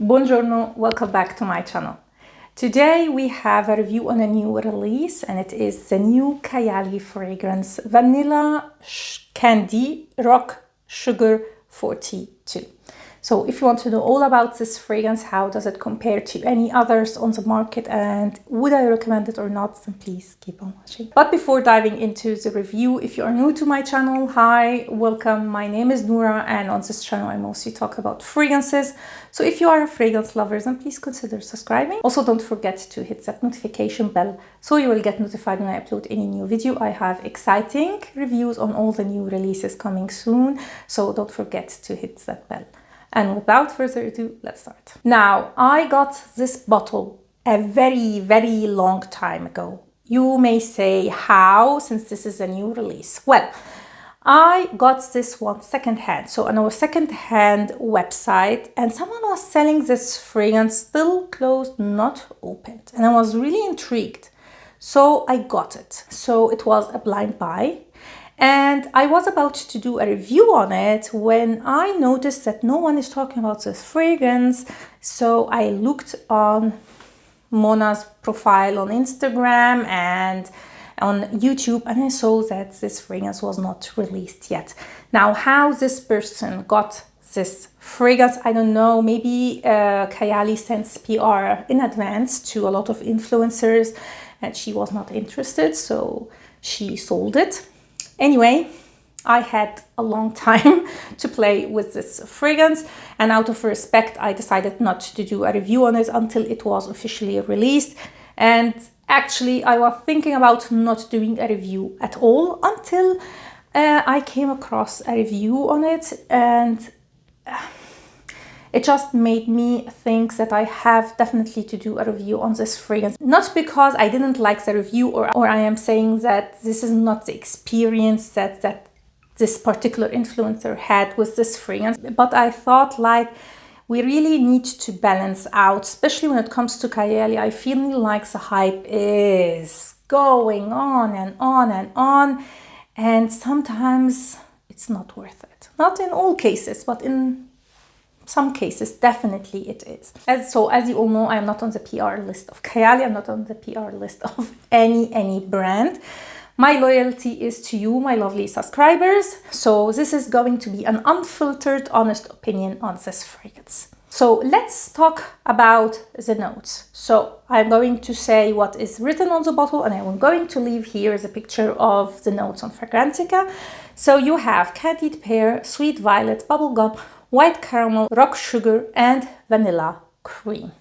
Buongiorno, welcome back to my channel. Today we have a review on a new release, and it is the new Kayali fragrance Vanilla Candy Rock Sugar 42. So if you want to know all about this fragrance, how does it compare to any others on the market, and would I recommend it or not, then please keep on watching. But before diving into the review, if you are new to my channel, hi, welcome. My name is Noura, and on this channel I mostly talk about fragrances. So if you are a fragrance lover, then please consider subscribing. Also, don't forget to hit that notification bell so you will get notified when I upload any new video. I have exciting reviews on all the new releases coming soon, so don't forget to hit that bell. And without further ado, let's start. Now, I got this bottle a very long time ago. You may say, how, since this is a new release? Well, I got this one secondhand, so on a secondhand website, and someone was selling this fragrance still closed, not opened, and I was really intrigued. So I got it. So it was a blind buy. And I was about to do a review on it when I noticed that no one is talking about this fragrance. So I looked on Mona's profile on Instagram and on YouTube, and I saw that this fragrance was not released yet. Now, how this person got this fragrance, I don't know. Maybe Kayali sends PR in advance to a lot of influencers and she was not interested, so she sold it. Anyway, I had a long time to play with this fragrance, and out of respect, I decided not to do a review on it until it was officially released. And actually, I was thinking about not doing a review at all until I came across a review on it, and it just made me think that I have definitely to do a review on this fragrance. Not because I didn't like the review or I am saying that this is not the experience that this particular influencer had with this fragrance, but I thought like we really need to balance out, especially when it comes to Kayali. I feel like the hype is going on and on and on, and sometimes it's not worth it. Not in all cases, but in some cases, definitely it is. As you all know, I'm not on the PR list of Kayali. I'm not on the PR list of any brand. My loyalty is to you, my lovely subscribers. So this is going to be an unfiltered, honest opinion on this fragrance. So let's talk about the notes. So I'm going to say what is written on the bottle, and I'm going to leave here the picture of the notes on Fragrantica. So you have candied pear, sweet violet, bubblegum, white caramel, rock sugar, and vanilla cream.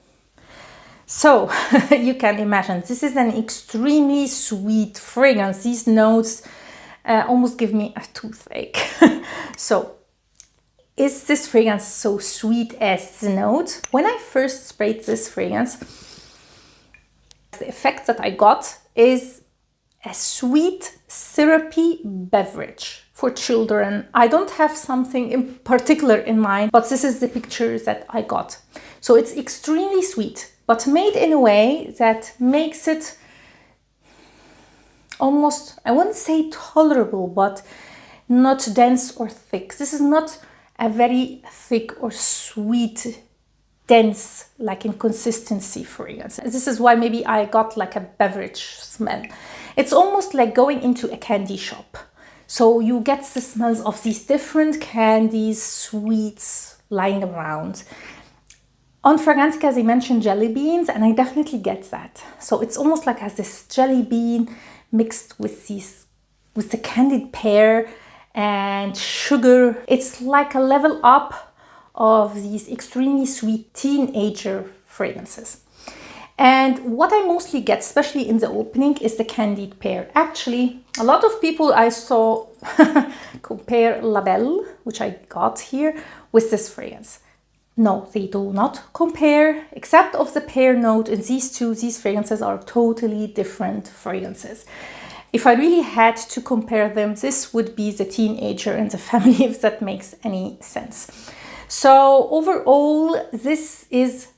So you can imagine this is an extremely sweet fragrance. These notes almost give me a toothache. So is this fragrance so sweet as the note? When I first sprayed this fragrance, the effect that I got is a sweet, syrupy beverage for children. I don't have something in particular in mind, but this is the picture that I got. So it's extremely sweet, but made in a way that makes it almost, I wouldn't say tolerable, but not dense or thick. This is not a very thick or sweet, dense, like in consistency fragrance. This is why maybe I got like a beverage smell. It's almost like going into a candy shop. So you get the smells of these different candies, sweets lying around. On Fragrantica, they mentioned jelly beans, and I definitely get that. So it's almost like has this jelly bean mixed with the candied pear and sugar. It's like a level up of these extremely sweet teenager fragrances. And what I mostly get, especially in the opening, is the candied pear. Actually, a lot of people I saw compare La Belle, which I got here, with this fragrance. No, they do not compare, except of the pear note. In these fragrances are totally different fragrances. If I really had to compare them, this would be the teenager in the family, if that makes any sense. So overall, this is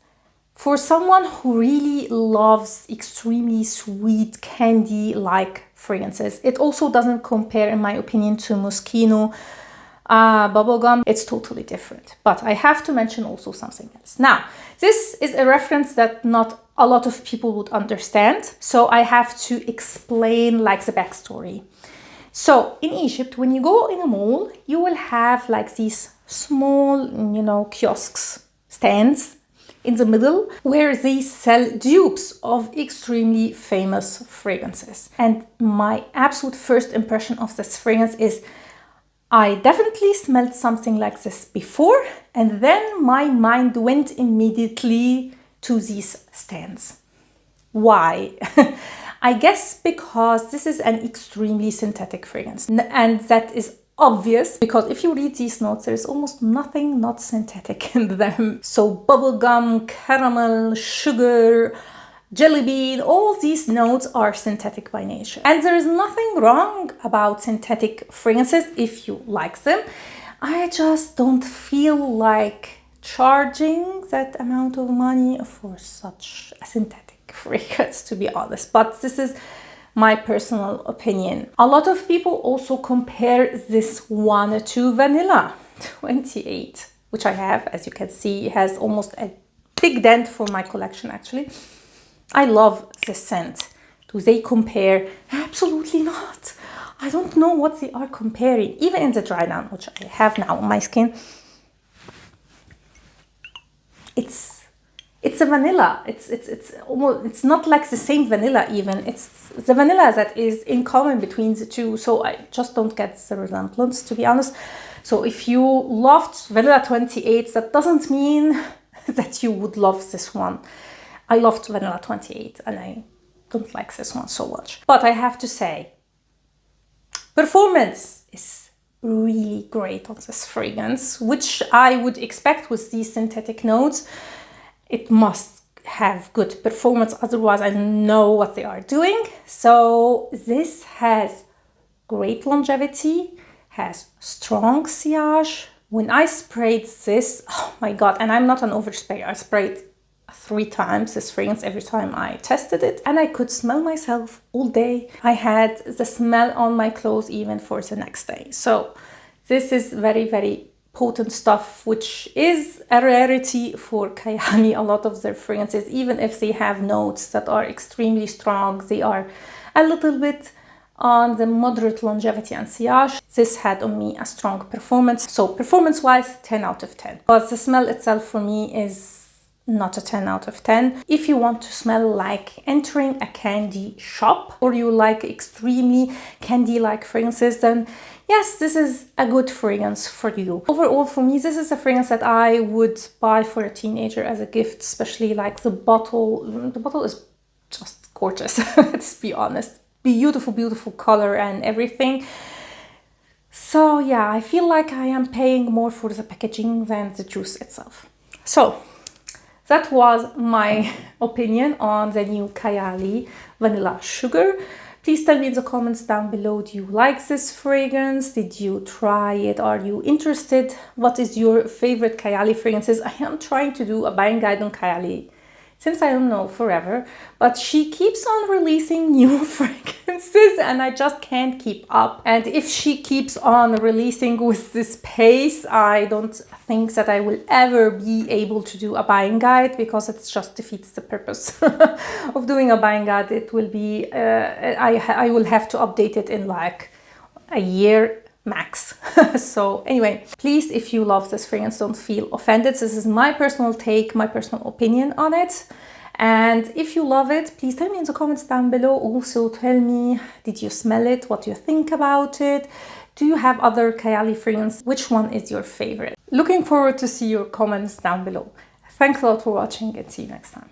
for someone who really loves extremely sweet candy-like fragrances. It also doesn't compare, in my opinion, to Moschino bubblegum, it's totally different. But I have to mention also something else. Now, this is a reference that not a lot of people would understand, so I have to explain like the backstory. So in Egypt, when you go in a mall, you will have like these small, kiosks, stands in the middle where they sell dupes of extremely famous fragrances. And my absolute first impression of this fragrance is I definitely smelled something like this before, and then my mind went immediately to these stands. Why? I guess because this is an extremely synthetic fragrance, and that is obvious because if you read these notes, there is almost nothing not synthetic in them. So bubblegum, caramel, sugar, jelly bean, all these notes are synthetic by nature. And there is nothing wrong about synthetic fragrances if you like them. I just don't feel like charging that amount of money for such a synthetic fragrance, to be honest. But this is my personal opinion. A lot of people also compare this one to Vanilla 28, which I have. As you can see, it has almost a big dent for my collection actually. I love this scent. Do they compare? Absolutely not. I don't know what they are comparing. Even in the dry down, which I have now on my skin, it's a vanilla. It's almost, it's not like the same vanilla even. It's the vanilla that is in common between the two. So I just don't get the resemblance, to be honest. So if you loved Vanilla 28, that doesn't mean that you would love this one. I loved Vanilla 28 and I don't like this one so much. But I have to say, performance is really great on this fragrance, which I would expect with these synthetic notes. It must have good performance, otherwise I don't know what they are doing. So this has great longevity, has strong sillage. When I sprayed this, oh my god, and I'm not an oversprayer, I sprayed 3 times this fragrance every time I tested it, and I could smell myself all day. I had the smell on my clothes even for the next day. So this is very, very potent stuff, which is a rarity for Kayali. A lot of their fragrances, even if they have notes that are extremely strong, they are a little bit on the moderate longevity and sillage. This had on me a strong performance. So performance wise, 10 out of 10. But the smell itself for me is not a 10 out of 10. If you want to smell like entering a candy shop, or you like extremely candy-like fragrances, then yes, this is a good fragrance for you. Overall, for me, this is a fragrance that I would buy for a teenager as a gift, especially like the bottle. The bottle is just gorgeous, let's be honest. Beautiful, beautiful color and everything. So yeah, I feel like I am paying more for the packaging than the juice itself. So that was my opinion on the new Kayali Vanilla Sugar. Please tell me in the comments down below, do you like this fragrance? Did you try it? Are you interested? What is your favorite Kayali fragrances? I am trying to do a buying guide on Kayali since, I don't know, forever, but she keeps on releasing new fragrances and I just can't keep up. And if she keeps on releasing with this pace, I don't think that I will ever be able to do a buying guide, because it just defeats the purpose of doing a buying guide. It will be, I will have to update it in like a year max. So anyway, please, if you love this fragrance, don't feel offended. This is my personal take, my personal opinion on it. And if you love it, please tell me in the comments down below. Also tell me, did you smell it? What do you think about it? Do you have other Kayali fragrance? Which one is your favorite? Looking forward to see your comments down below. Thanks a lot for watching and see you next time.